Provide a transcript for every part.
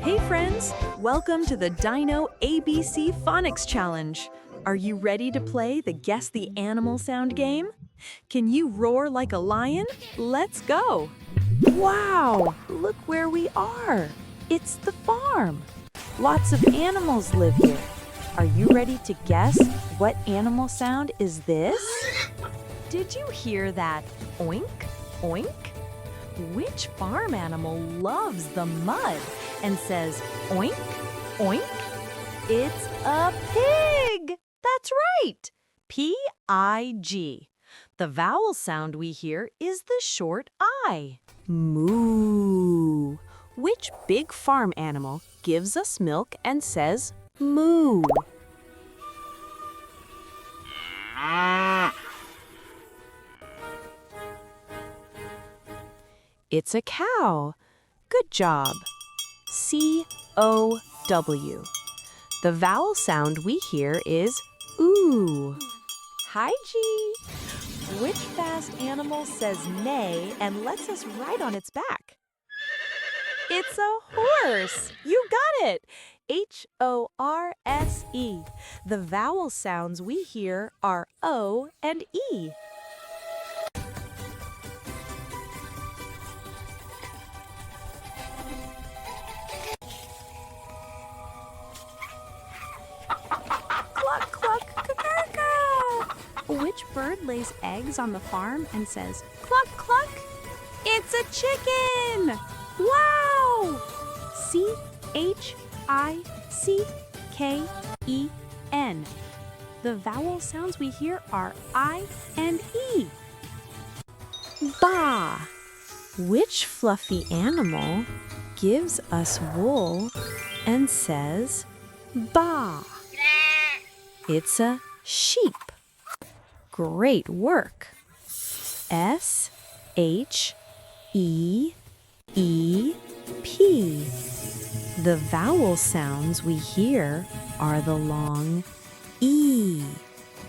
Hey friends, welcome to the Dino ABC Phonics Challenge. Are you ready to play the Guess the Animal Sound game? Can you roar like a lion? Let's go! Wow, look where we are. It's the farm. Lots of animals live here. Are you ready to guess what animal sound is this? Did you hear that oink, oink? Which farm animal loves the mud and says oink, oink? It's a pig! That's right! P-I-G. The vowel sound we hear is the short I. Moo. Which big farm animal gives us milk and says moo? It's a cow. Good job. C-O-W. The vowel sound we hear is ooh. Hi, G. Which fast animal says neigh and lets us ride on its back? It's a horse. You got it. H-O-R-S-E. The vowel sounds we hear are O and E. Cluck, cluck, caw-caw. Which bird lays eggs on the farm and says cluck, cluck? It's a chicken! Wow! C-H-I-C-K-E-N. The vowel sounds we hear are I and E. Ba. Which fluffy animal gives us wool and says ba? It's a sheep. Great work. S-H-E-E-P. The vowel sounds we hear are the long E.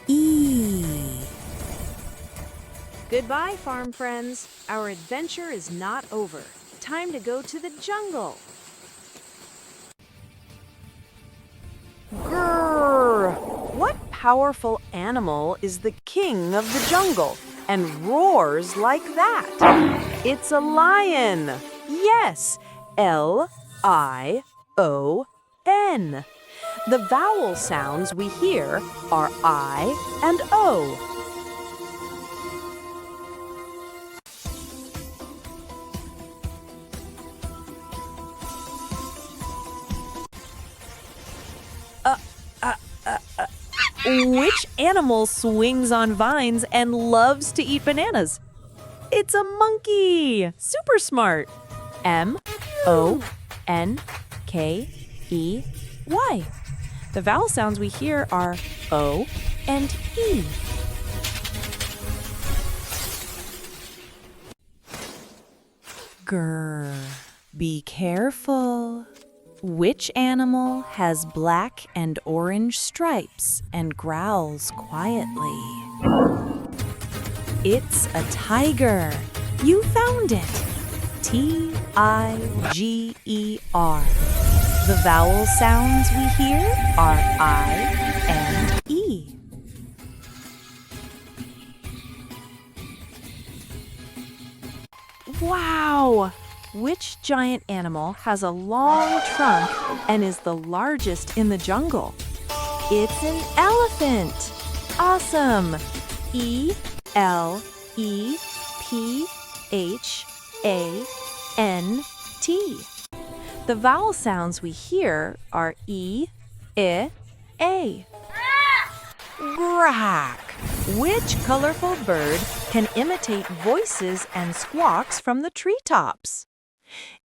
E. Goodbye, farm friends. Our adventure is not over. Time to go to the jungle. Grrr! What powerful animal is the king of the jungle and roars like that? It's a lion. Yes, L-I-O-N. The vowel sounds we hear are I and O. Which animal swings on vines and loves to eat bananas? It's a monkey! Super smart! M-O-N-K-E-Y. The vowel sounds we hear are O and E. Grr. Be careful. Which animal has black and orange stripes and growls quietly? It's a tiger. You found it. T-I-G-E-R. The vowel sounds we hear are I and E. Wow! Which giant animal has a long trunk and is the largest in the jungle? It's an elephant! Awesome! E-L-E-P-H-A-N-T. The vowel sounds we hear are E, I, A. Grack! Which colorful bird can imitate voices and squawks from the treetops?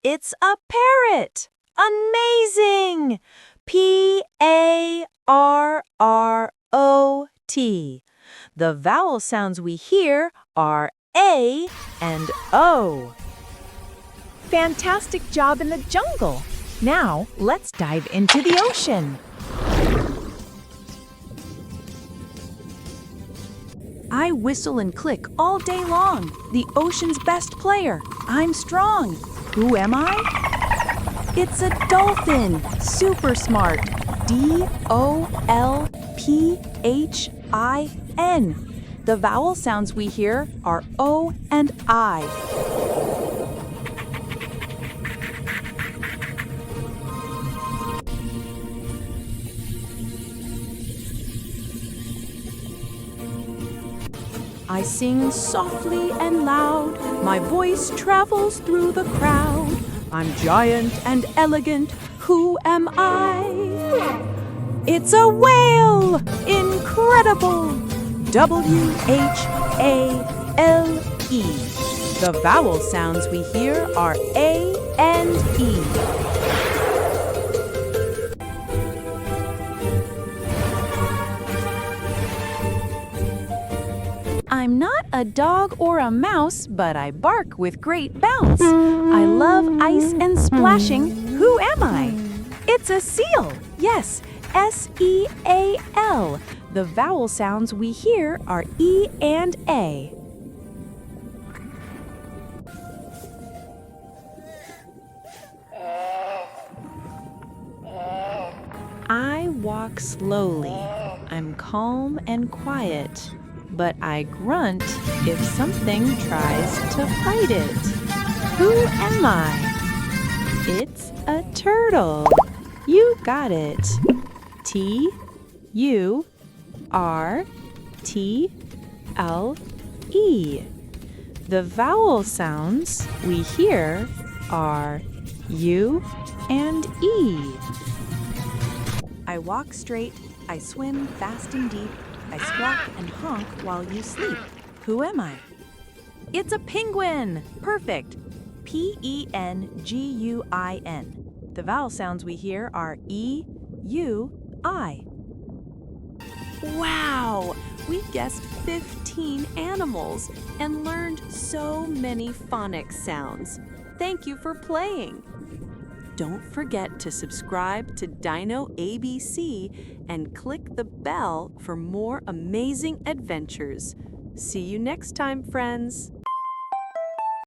It's a parrot! Amazing! P-A-R-R-O-T. The vowel sounds we hear are A and O. Fantastic job in the jungle! Now, let's dive into the ocean. I whistle and click all day long. The ocean's best player. I'm strong. Who am I? It's a dolphin. Super smart. D-O-L-P-H-I-N. The vowel sounds we hear are O and I. I sing softly and loud, my voice travels through the crowd. I'm giant and elegant, who am I? It's a whale! Incredible! W-H-A-L-E. The vowel sounds we hear are A and E. I'm not a dog or a mouse, but I bark with great bounce. I love ice and splashing. Who am I? It's a seal. Yes, S-E-A-L. The vowel sounds we hear are E and A. I walk slowly. I'm calm and quiet. But I grunt if something tries to fight it. Who am I? It's a turtle. You got it. T-U-R-T-L-E. The vowel sounds we hear are U and E. I walk straight, I swim fast and deep, I squawk and honk while you sleep. Who am I? It's a penguin! Perfect! P-E-N-G-U-I-N. The vowel sounds we hear are E, U, I. Wow! We guessed 15 animals and learned so many phonics sounds. Thank you for playing! Don't forget to subscribe to Dino ABC and click the bell for more amazing adventures. See you next time, friends!